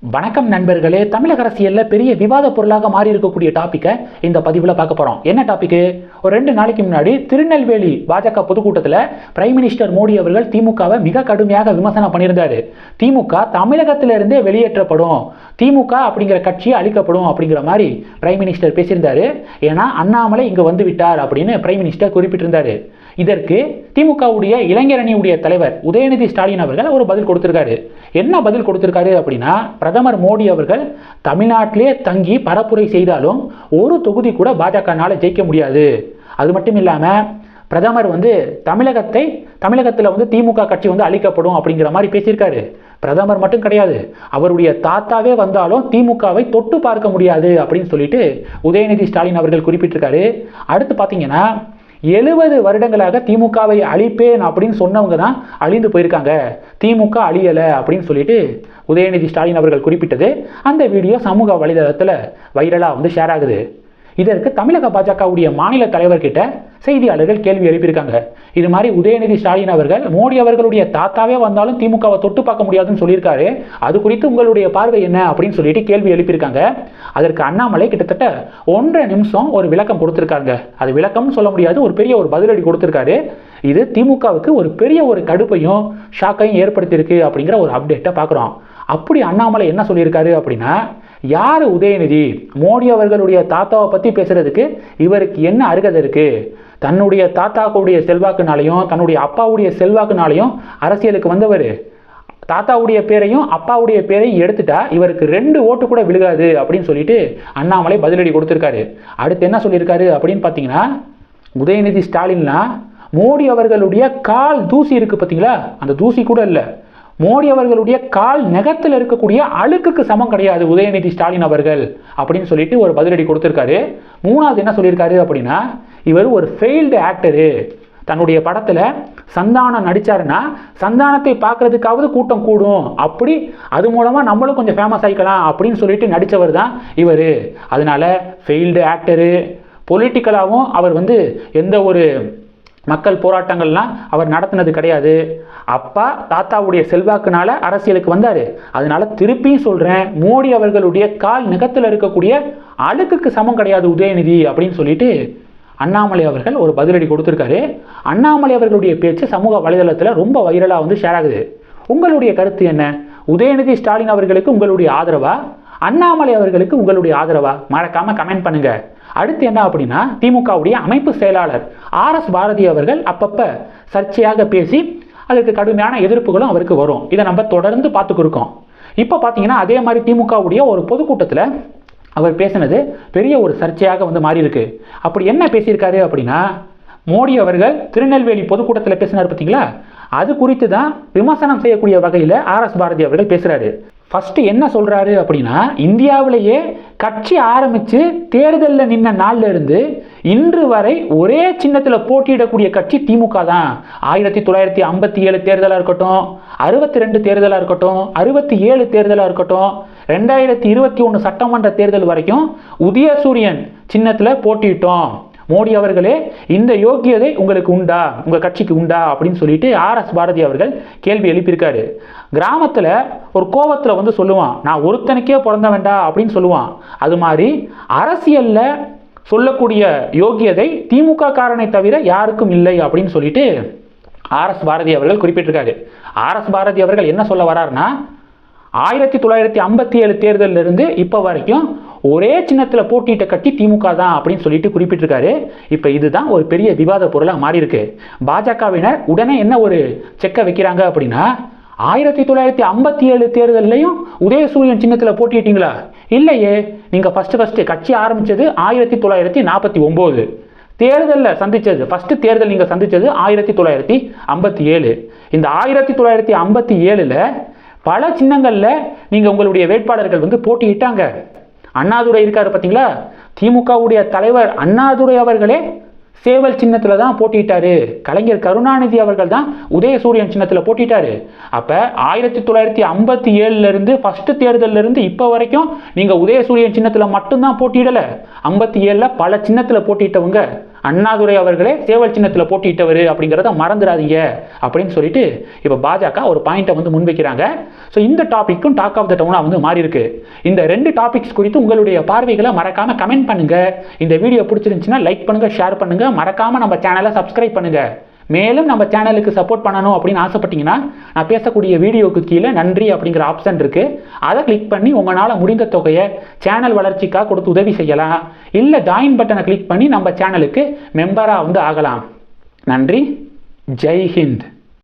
வணக்கம் நண்பர்களே. தமிழக அரசியலில் பெரிய விவாத பொருளாக மாறி இருக்கக்கூடிய டாப்பிக்கை இந்த பதிவில் பார்க்க போகிறோம். என்ன டாப்பிக்கு? ஒரு 2 நாளைக்கு முன்னாடி திருநெல்வேலி பாஜக பொதுக்கூட்டத்தில் பிரைம் மினிஸ்டர் மோடி அவர்கள் திமுகவை மிக கடுமையாக விமர்சனம் பண்ணியிருந்தாரு. திமுக தமிழகத்திலிருந்தே வெளியேற்றப்படும், திமுக அப்படிங்கிற கட்சியை அழிக்கப்படும் அப்படிங்கிற மாதிரி பிரைம் மினிஸ்டர் பேசியிருந்தாரு. ஏன்னா அண்ணாமலை இங்கே வந்து விட்டார் அப்படின்னு பிரைம் மினிஸ்டர் குறிப்பிட்டிருந்தாரு. இதற்கு திமுகவுடைய இளைஞரணியுடைய தலைவர் உதயநிதி ஸ்டாலின் அவர்கள் ஒரு பதில் கொடுத்திருக்காரு. என்ன பதில் கொடுத்திருக்காரு அப்படின்னா, பிரதமர் மோடி அவர்கள் தமிழ்நாட்டிலே தங்கி பரப்புரை செய்தாலும் ஒரு தொகுதி கூட பாஜகனால ஜெயிக்க முடியாது. அது மட்டும் இல்லாம பிரதமர் தமிழகத்தில் திமுக கட்சி அழிக்கப்படும் அப்படிங்கிற மாதிரி பேசியிருக்காரு. பிரதமர் மட்டும் கிடையாது, அவருடைய தாத்தாவே வந்தாலும் திமுகவை தொட்டு பார்க்க முடியாது அப்படின்னு சொல்லிட்டு உதயநிதி ஸ்டாலின் அவர்கள் குறிப்பிட்டிருக்காரு. அடுத்து பார்த்தீங்கன்னா, 70 வருடங்களாக திமுகவை அழிப்பேன் அப்படின்னு சொன்னவங்க தான் அழிந்து போயிருக்காங்க, திமுக அழியலை அப்படின்னு சொல்லிட்டு உதயநிதி ஸ்டாலின் அவர்கள் குறிப்பிட்டது அந்த வீடியோ சமூக வலைதளத்தில் வைரலாக ஷேர் ஆகுது. இதற்கு தமிழக பாஜகவுடைய மாநில தலைவர்கிட்ட செய்தியாளர்கள் கேள்வி எழுப்பியிருக்காங்க. இது மாதிரி உதயநிதி ஸ்டாலின் அவர்கள் மோடி அவர்களுடைய தாத்தாவே வந்தாலும் திமுகவை தொட்டு பார்க்க முடியாதுன்னு சொல்லியிருக்காரு, அது குறித்து உங்களுடைய பார்வை என்ன அப்படின்னு சொல்லிட்டு கேள்வி எழுப்பியிருக்காங்க. அதற்கு அண்ணாமலை கிட்டத்தட்ட 1.5 நிமிஷம் ஒரு விளக்கம் கொடுத்திருக்காங்க. அது விளக்கம்னு சொல்ல முடியாது, ஒரு பெரிய ஒரு பதிலடி கொடுத்திருக்காரு. இது திமுகவுக்கு ஒரு பெரிய ஒரு கடுப்பையும் ஷாக்கையும் ஏற்படுத்தியிருக்கு அப்படிங்கிற ஒரு அப்டேட்டை பார்க்குறோம். அப்படி அண்ணாமலை என்ன சொல்லியிருக்காரு அப்படின்னா, யார் உதயநிதி மோடி அவர்களுடைய தாத்தாவை பற்றி பேசுறதுக்கு இவருக்கு என்ன அருகதை இருக்கு? தன்னுடைய தாத்தாவுடைய செல்வாக்குனாலையும் தன்னுடைய அப்பாவுடைய செல்வாக்குனாலையும் அரசியலுக்கு வந்தவர். தாத்தாவுடைய பேரையும் அப்பாவுடைய பேரையும் எடுத்துட்டா இவருக்கு 2 ஓட்டு கூட விழுகாது அப்படின்னு சொல்லிட்டு அண்ணாமலை பதிலடி கொடுத்திருக்காரு. அடுத்து என்ன சொல்லியிருக்காரு அப்படின்னு பார்த்தீங்கன்னா, உதயநிதி ஸ்டாலின்னா மோடி அவர்களுடைய கால் தூசி இருக்கு பார்த்தீங்களா, அந்த தூசி கூட இல்லை, மோடி அவர்களுடைய கால் நகத்தில் இருக்கக்கூடிய அழுக்குக்கு சமம் கிடையாது உதயநிதி ஸ்டாலின் அவர்கள் அப்படின்னு சொல்லிட்டு ஒரு பதிலடி கொடுத்திருக்காரு. 3வது என்ன சொல்லியிருக்காரு அப்படின்னா, இவர் ஒரு ஃபெயில்டு ஆக்டரு, தன்னுடைய படத்தில் சந்தானம் நடிச்சாருன்னா சந்தானத்தை பார்க்கறதுக்காவது கூட்டம் கூடும், அப்படி அது மூலமாக நம்மளும் கொஞ்சம் ஃபேமஸ் ஆகிக்கலாம் அப்படின்னு சொல்லிட்டு நடித்தவர் தான் இவர். அதனால ஃபெயில்டு ஆக்டரு, பொலிட்டிக்கலாகவும் அவர் எந்த ஒரு மக்கள் போராட்டங்கள்லாம் அவர் நடத்தினது கிடையாது. அப்பா தாத்தாவுடைய செல்வாக்குனால அரசியலுக்கு வந்தார். அதனால திருப்பியும் சொல்கிறேன், மோடி அவர்களுடைய கால் நகத்தில் இருக்கக்கூடிய அழுக்குக்கு சமம் கிடையாது உதயநிதி அப்படின்னு சொல்லிட்டு அண்ணாமலை அவர்கள் ஒரு பதிலடி கொடுத்துருக்காரு. அண்ணாமலை அவர்களுடைய பேச்சு சமூக வலைதளத்தில் ரொம்ப வைரலாக ஷேர் ஆகுது. உங்களுடைய கருத்து என்ன? உதயநிதி ஸ்டாலின் அவர்களுக்கு உங்களுடைய ஆதரவா, அண்ணாமலை அவர்களுக்கு உங்களுடைய ஆதரவா? மறக்காம கமெண்ட் பண்ணுங்க. அடுத்து என்ன அப்படின்னா, திமுகவுடைய அமைப்பு செயலாளர் RS பாரதி அவர்கள் அப்பப்ப சர்ச்சையாக பேசி அதுக்கு கடுமையான எதிர்ப்புகளும் அவருக்கு வரும். இதை நம்ம தொடர்ந்து பார்த்துக்கிருக்கோம். இப்போ பார்த்தீங்கன்னா, அதே மாதிரி திமுகவுடைய ஒரு பொதுக்கூட்டத்தில் அவர் பேசினது பெரிய ஒரு சர்ச்சையாக மாறி இருக்கு. அப்படி என்ன பேசியிருக்காரு அப்படின்னா, மோடி அவர்கள் திருநெல்வேலி பொதுக்கூட்டத்தில் பேசினார் பார்த்தீங்களா, அது குறித்து தான் விமர்சனம் செய்யக்கூடிய வகையில் RS பாரதி அவர்கள் பேசுகிறாரு. ஃபர்ஸ்ட் என்ன சொல்றாரு அப்படின்னா, இந்தியாவிலேயே கட்சி ஆரம்பித்து தேர்தலில் நின்ன நாள்ல இருந்து இன்று வரை ஒரே சின்னத்தில் போட்டியிடக்கூடிய கட்சி திமுக தான். 1957 தேர்தலாக இருக்கட்டும், 62 தேர்தலாக இருக்கட்டும், 67 தேர்தலாக இருக்கட்டும், 2021 சட்டமன்ற தேர்தல் வரைக்கும் உதயசூரியன் சின்னத்தில் போட்டியிட்டோம். மோடி அவர்களே, இந்த யோக்கியதை உங்களுக்கு உண்டா, உங்க கட்சிக்கு உண்டா அப்படின்னு சொல்லிட்டு RS பாரதி அவர்கள் கேள்வி எழுப்பியிருக்காரு. கிராமத்தில் ஒரு கோபத்தில் சொல்லுவான், நான் ஒருத்தனுக்கே பிறந்த வேண்டாம் அப்படின்னு சொல்லுவான். அது மாதிரி அரசியல்ல சொல்லக்கூடிய யோக்கியதை திமுக காரனை தவிர யாருக்கும் இல்லை அப்படின்னு சொல்லிட்டு RS பாரதி அவர்கள் குறிப்பிட்டிருக்காரு. RS பாரதி அவர்கள் என்ன சொல்ல வர்றாருன்னா, 1957 தேர்தலில் இருந்து இப்போ வரைக்கும் ஒரே சின்னத்தில் போட்டியிட்ட கட்சி திமுக தான் அப்படின்னு சொல்லிட்டு குறிப்பிட்டிருக்காரு. இப்போ இதுதான் ஒரு பெரிய விவாத பொருளாக மாறி இருக்கு. பாஜகவினர் உடனே என்ன ஒரு செக்கை வைக்கிறாங்க அப்படின்னா, 1957 தேர்தலையும் உதயசூரியன் சின்னத்தில் போட்டியிட்டீங்களா? இல்லையே, நீங்கள் ஃபர்ஸ்ட் கட்சி ஆரம்பித்தது 1949, தேர்தலில் சந்திச்சது ஃபர்ஸ்ட் தேர்தல் நீங்கள் சந்திச்சது 1957. இந்த 1957ல் பல சின்னங்களில் நீங்கள் உங்களுடைய வேட்பாளர்கள் போட்டியிட்டாங்க. அண்ணாதுரை இருக்காரு பார்த்தீங்களா, திமுகவுடைய தலைவர் அண்ணாதுரை அவர்களே சேவல் சின்னத்தில் தான் போட்டிட்டாரு. கலைஞர் கருணாநிதி அவர்கள் தான் உதயசூரியன் சின்னத்தில் போட்டிட்டாரு. அப்போ 1957 இருந்து ஃபர்ஸ்ட் தேர்தலில் இருந்து இப்போ வரைக்கும் நீங்கள் உதயசூரியன் சின்னத்தில் மட்டும்தான் போட்டியிடலை, 57ல் பல சின்னத்தில் போட்டிட்டவங்க அண்ணாதுரை அவர்களே சேவல் சின்னத்தில் போட்டியிட்டவர் அப்படிங்கிறத மறந்துடாதீங்க அப்படின்னு சொல்லிட்டு இப்போ பாஜக ஒரு பாயிண்ட்டை வந்து முன்வைக்கிறாங்க. ஸோ இந்த டாப்பிக்கும் டாக் ஆஃப் த டவுனாக வந்து மாறி இருக்கு. இந்த 2 டாபிக்ஸ் குறித்து உங்களுடைய பார்வைகளை மறக்காம கமெண்ட் பண்ணுங்க. இந்த வீடியோ பிடிச்சிருந்துச்சுன்னா லைக் பண்ணுங்க, ஷேர் பண்ணுங்க, மறக்காம நம்ம சேனலை சப்ஸ்கிரைப் பண்ணுங்க. மேலும் நம்ம சேனலுக்கு சப்போர்ட் பண்ணணும் அப்படின்னு ஆசைப்பட்டீங்கன்னா நான் பேசக்கூடிய வீடியோக்கு கீழே நன்றி அப்படிங்கிற ஆப்ஷன் இருக்கு. அதை கிளிக் பண்ணி உங்களால் முடிந்த தொகையை சேனல் வளர்ச்சிக்காக கொடுத்து உதவி செய்யலாம். இல்லை ஜாயின் பட்டனை கிளிக் பண்ணி நம்ம சேனலுக்கு மெம்பராக வந்து ஆகலாம். நன்றி. ஜெய் ஹிந்த்.